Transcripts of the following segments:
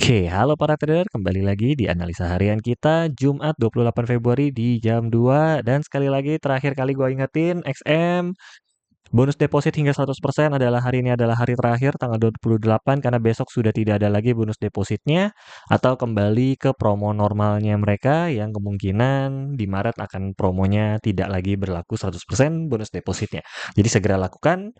Oke, halo para trader, kembali lagi di analisa harian kita Jumat 28 Februari di jam 2 dan sekali lagi terakhir kali gue ingetin XM bonus deposit hingga 100% adalah hari ini adalah hari terakhir tanggal 28 karena besok sudah tidak ada lagi bonus depositnya atau kembali ke promo normalnya mereka yang kemungkinan di Maret akan promonya tidak lagi berlaku 100% bonus depositnya. Jadi segera lakukan.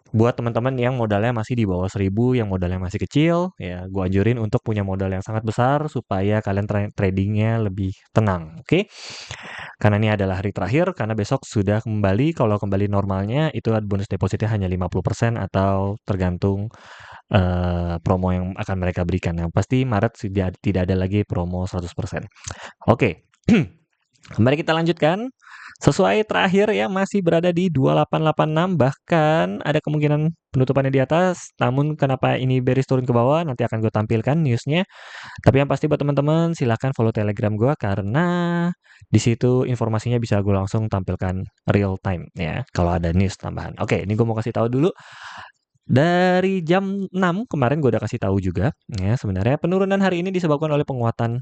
Buat teman-teman yang modalnya masih di bawah 1.000, yang modalnya masih kecil, ya gua anjurin untuk punya modal yang sangat besar supaya kalian tradingnya lebih tenang, oke? Karena ini adalah hari terakhir, karena besok sudah kembali, kalau kembali normalnya itu bonus depositnya hanya 50% atau tergantung promo yang akan mereka berikan. Yang pasti Maret sudah tidak ada lagi promo 100%. Oke, kembali kita lanjutkan. Sesuai terakhir ya masih berada di 2886, bahkan ada kemungkinan penutupannya di atas. Namun kenapa ini bearish turun ke bawah nanti akan gue tampilkan newsnya. Tapi yang pasti buat teman-teman silahkan follow Telegram gue karena di situ informasinya bisa gue langsung tampilkan real time ya kalau ada news tambahan. Oke, ini gue mau kasih tahu dulu. Dari jam 6 kemarin gue udah kasih tahu juga ya sebenarnya penurunan hari ini disebabkan oleh penguatan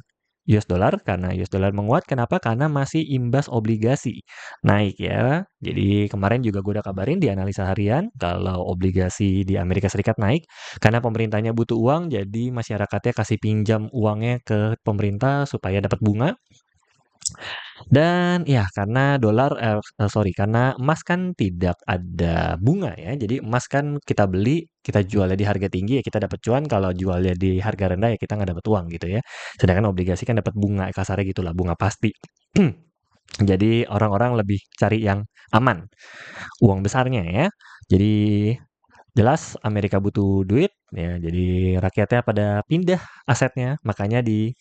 US dollar karena US dollar menguat. Kenapa? Karena masih imbas obligasi naik ya. Jadi kemarin juga gue udah kabarin di analisa harian kalau obligasi di Amerika Serikat naik karena pemerintahnya butuh uang, jadi masyarakatnya kasih pinjam uangnya ke pemerintah supaya dapat bunga. Dan ya karena karena emas kan tidak ada bunga ya. Jadi emas kan kita beli, kita jualnya di harga tinggi ya kita dapat cuan, kalau jualnya di harga rendah ya kita nggak dapat uang gitu ya. Sedangkan obligasi kan dapat bunga, kasarnya gitulah, bunga pasti. Jadi orang-orang lebih cari yang aman, uang besarnya ya. Jadi jelas Amerika butuh duit ya, jadi rakyatnya pada pindah asetnya, makanya di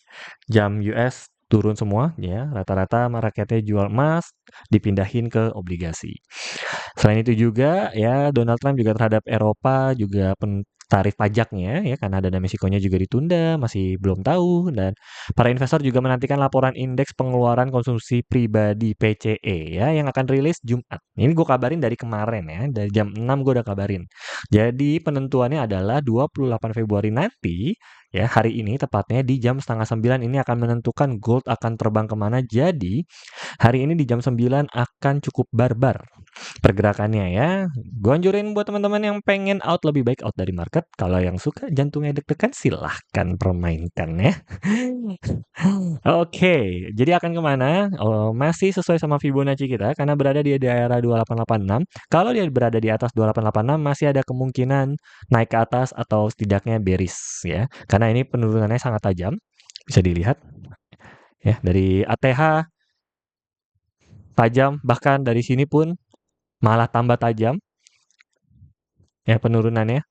jam US turun semua ya, rata-rata rakyatnya jual emas, dipindahin ke obligasi. Selain itu juga ya Donald Trump juga terhadap Eropa juga tarif pajaknya ya karena dana Meksikonya juga ditunda, masih belum tahu, dan para investor juga menantikan laporan indeks pengeluaran konsumsi pribadi PCE ya yang akan rilis Jumat. Ini gue kabarin dari kemarin ya, dari jam 6 gue udah kabarin. Jadi penentuannya adalah 28 Februari nanti ya, hari ini tepatnya di jam 8:30 ini akan menentukan gold akan terbang kemana. Jadi hari ini di jam 9 akan cukup barbar pergerakannya ya. Gue anjurin buat teman-teman yang pengen out lebih baik out dari market. Kalau yang suka jantungnya deg-degan silahkan permainkan ya. Oke, jadi akan kemana? Oh, masih sesuai sama Fibonacci kita karena berada di daerah 2886. Kalau dia berada di atas 2886 masih ada kemungkinan naik ke atas atau setidaknya bearish ya. Karena ini penurunannya sangat tajam. Bisa dilihat ya dari ATH tajam, bahkan dari sini pun malah tambah tajam ya penurunannya.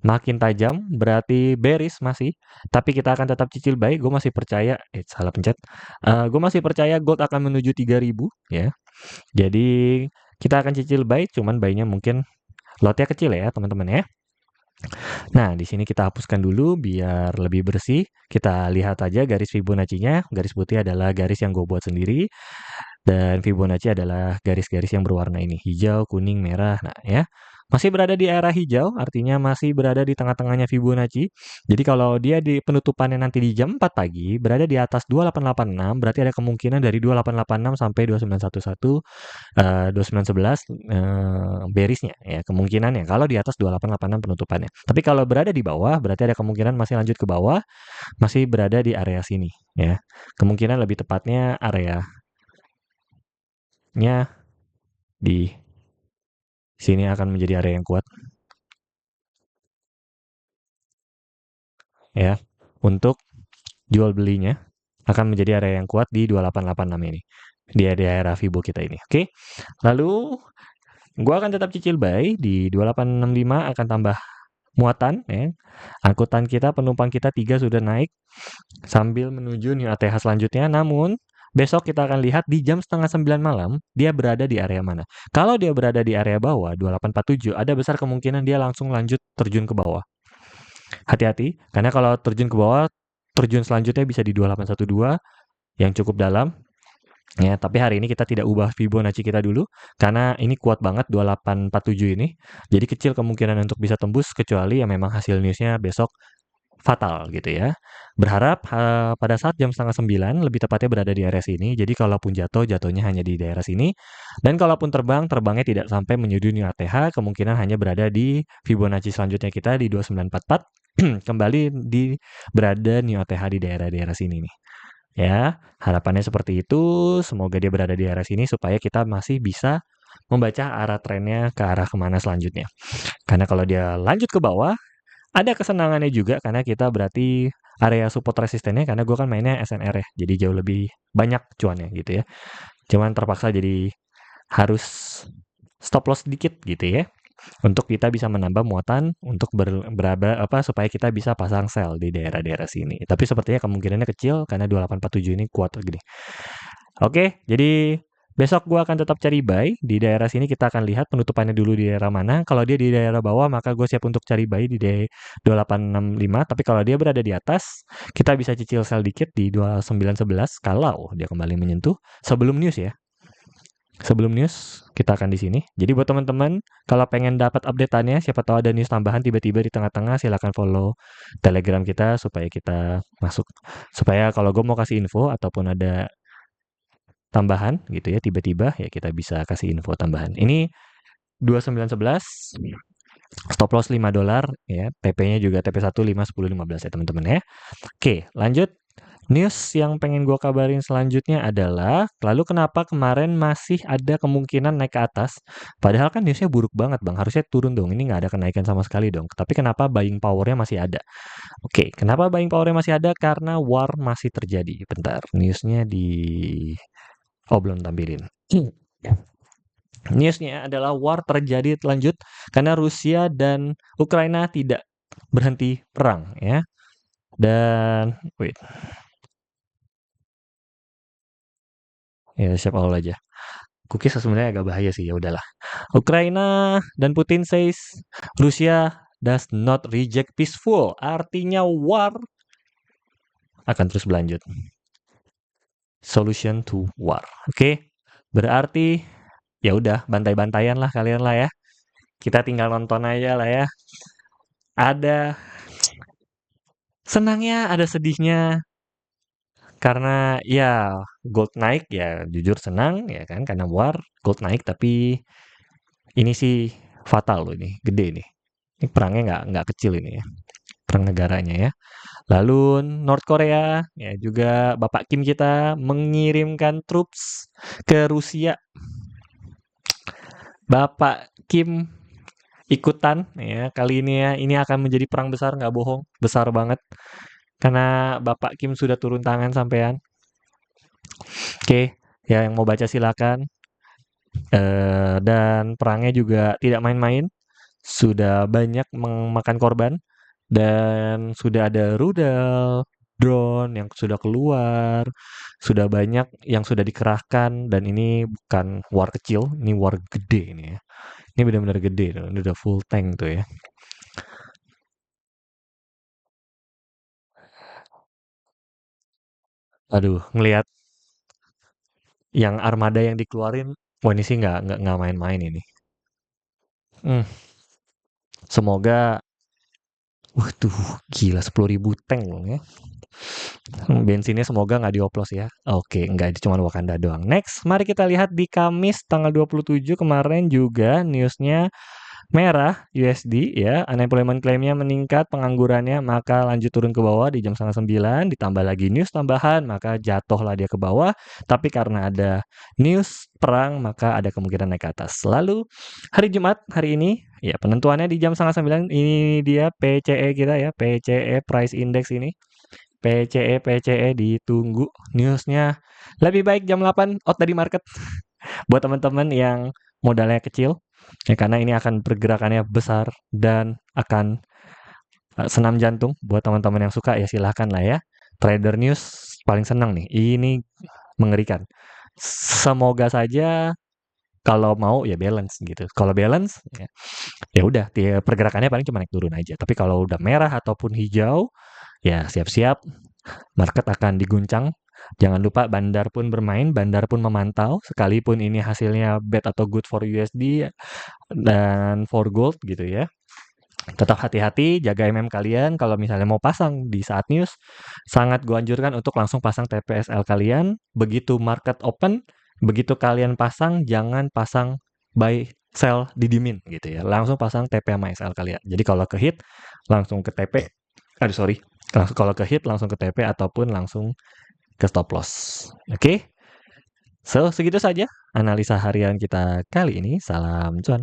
Makin tajam berarti bearish masih, tapi kita akan tetap cicil buy. Gue masih percaya, salah pencet. Gue masih percaya gold akan menuju 3.000 ya. Jadi kita akan cicil buy, cuman buy-nya mungkin lotnya kecil ya teman-teman ya. Nah di sini kita hapuskan dulu biar lebih bersih. Kita lihat aja garis Fibonacci-nya. Garis putih adalah garis yang gue buat sendiri. Dan Fibonacci adalah garis-garis yang berwarna ini, hijau, kuning, merah. Nah ya, masih berada di area hijau, artinya masih berada di tengah-tengahnya Fibonacci. Jadi kalau dia di penutupannya nanti di jam 4 pagi, berada di atas 2886, berarti ada kemungkinan dari 2886 sampai 2911, 2911 bearish-nya ya, kemungkinannya kalau di atas 2886 penutupannya. Tapi kalau berada di bawah, berarti ada kemungkinan masih lanjut ke bawah, masih berada di area sini ya. Kemungkinan lebih tepatnya area di sini akan menjadi area yang kuat ya untuk jual belinya akan menjadi area yang kuat di 2886 ini di daerah Fibo kita ini. Oke. Lalu gua akan tetap cicil buy di 2865 akan tambah muatan ya. Angkutan kita, penumpang kita 3 sudah naik sambil menuju new ATH selanjutnya. Namun besok kita akan lihat di jam 8:30 malam dia berada di area mana. Kalau dia berada di area bawah 2847, ada besar kemungkinan dia langsung lanjut terjun ke bawah. Hati-hati karena kalau terjun ke bawah, terjun selanjutnya bisa di 2812 yang cukup dalam. Ya, tapi hari ini kita tidak ubah Fibonacci kita dulu karena ini kuat banget 2847 ini. Jadi kecil kemungkinan untuk bisa tembus kecuali ya memang hasil newsnya besok fatal gitu ya. Berharap pada saat jam 8:30 lebih tepatnya berada di area sini. Jadi kalaupun jatuh, jatuhnya hanya di daerah sini. Dan kalaupun terbang, terbangnya tidak sampai menyudut New ATH, kemungkinan hanya berada di Fibonacci selanjutnya kita di 2944. Kembali berada New ATH di daerah-daerah sini nih. Ya, harapannya seperti itu. Semoga dia berada di area sini supaya kita masih bisa membaca arah trennya ke arah kemana selanjutnya. Karena kalau dia lanjut ke bawah, ada kesenangannya juga karena kita berarti area support resistennya, karena gue kan mainnya SNR ya, jadi jauh lebih banyak cuannya gitu ya. Cuman terpaksa jadi harus stop loss sedikit gitu ya, untuk kita bisa menambah muatan untuk supaya kita bisa pasang sell di daerah-daerah sini. Tapi sepertinya kemungkinannya kecil karena 2847 ini kuat gini. Oke, jadi besok gua akan tetap cari buy di daerah sini. Kita akan lihat penutupannya dulu di daerah mana. Kalau dia di daerah bawah, maka gue siap untuk cari buy di 2865. Tapi kalau dia berada di atas, kita bisa cicil sell dikit di 2911 kalau dia kembali menyentuh sebelum news ya. Sebelum news, kita akan di sini. Jadi buat teman-teman, kalau pengen dapat update-annya, siapa tahu ada news tambahan tiba-tiba di tengah-tengah, silakan follow Telegram kita supaya kita masuk. Supaya kalau gue mau kasih info ataupun ada tambahan gitu ya, tiba-tiba ya kita bisa kasih info tambahan. Ini 2911, stop loss $5 ya, TP-nya juga TP1 5 10 15 ya teman-teman ya. Oke, lanjut. News yang pengen gue kabarin selanjutnya adalah, lalu kenapa kemarin masih ada kemungkinan naik ke atas? Padahal kan newsnya buruk banget bang, harusnya turun dong, ini nggak ada kenaikan sama sekali dong. Tapi kenapa buying powernya masih ada? Oke, kenapa buying powernya masih ada? Karena war masih terjadi. Bentar, newsnya di... Oh, belum tampilin. Newsnya adalah war terjadi lanjut karena Rusia dan Ukraina tidak berhenti perang ya. Dan wait. Ya, siap awal aja. Cookies sebenarnya agak bahaya sih, ya udahlah. Ukraina dan Putin says Rusia does not reject peaceful. Artinya war akan terus berlanjut. Solution to war. Oke. Berarti ya udah bantai-bantaian lah kalian lah ya. Kita tinggal nonton aja lah ya. Ada senangnya, ada sedihnya. Karena ya gold naik ya jujur senang ya kan karena war gold naik, tapi ini sih fatal loh, ini gede nih. Ini perangnya nggak kecil ini ya, perang negaranya ya. Lalu North Korea ya juga Bapak Kim kita mengirimkan troops ke Rusia. Bapak Kim ikutan ya kali ini ya, ini akan menjadi perang besar, nggak bohong, besar banget karena Bapak Kim sudah turun tangan sampean. Oke, ya yang mau baca silakan. Dan perangnya juga tidak main-main, sudah banyak memakan korban, dan sudah ada rudal, drone yang sudah keluar, sudah banyak yang sudah dikerahkan, dan ini bukan war kecil, ini war gede ini ya. Ini benar-benar gede, ini udah full tank tuh ya. Aduh, ngelihat yang armada yang dikeluarin, wah ini sih nggak main-main ini. Hmm, semoga, waduh, gila 10.000 tank loh ya. Bensinnya semoga nggak dioplos ya. Oke, nggak, cuma Wakanda doang. Next, mari kita lihat di Kamis tanggal 27 kemarin juga newsnya merah USD ya. Unemployment claim-nya meningkat, penganggurannya maka lanjut turun ke bawah di jam 8:30. Ditambah lagi news tambahan, maka jatuhlah dia ke bawah. Tapi karena ada news perang, maka ada kemungkinan naik ke atas. Lalu hari Jumat, hari ini, ya penentuannya di jam 8:30. Ini dia PCE kita ya, PCE Price Index ini. PCE ditunggu newsnya lebih baik jam 8 out dari market buat teman-teman yang modalnya kecil ya, karena ini akan pergerakannya besar dan akan senam jantung. Buat teman-teman yang suka ya silahkan lah ya, trader news paling senang nih, ini mengerikan. Semoga saja kalau mau ya balance gitu, kalau balance ya udah pergerakannya paling cuma naik turun aja. Tapi kalau udah merah ataupun hijau ya siap-siap market akan diguncang. Jangan lupa bandar pun bermain, bandar pun memantau, sekalipun ini hasilnya bad atau good for USD dan for gold gitu ya. Tetap hati-hati, jaga MM kalian. Kalau misalnya mau pasang di saat news, sangat gua anjurkan untuk langsung pasang TPSL kalian. Begitu market open, begitu kalian pasang, jangan pasang buy sell didimin gitu ya. Langsung pasang TP sama SL kalian. Jadi kalau ke hit, langsung ke TP. Aduh sorry. Langsung kalau ke hit, langsung ke TP ataupun langsung ke stop loss. Oke? So, segitu saja analisa harian kita kali ini. Salam cuan.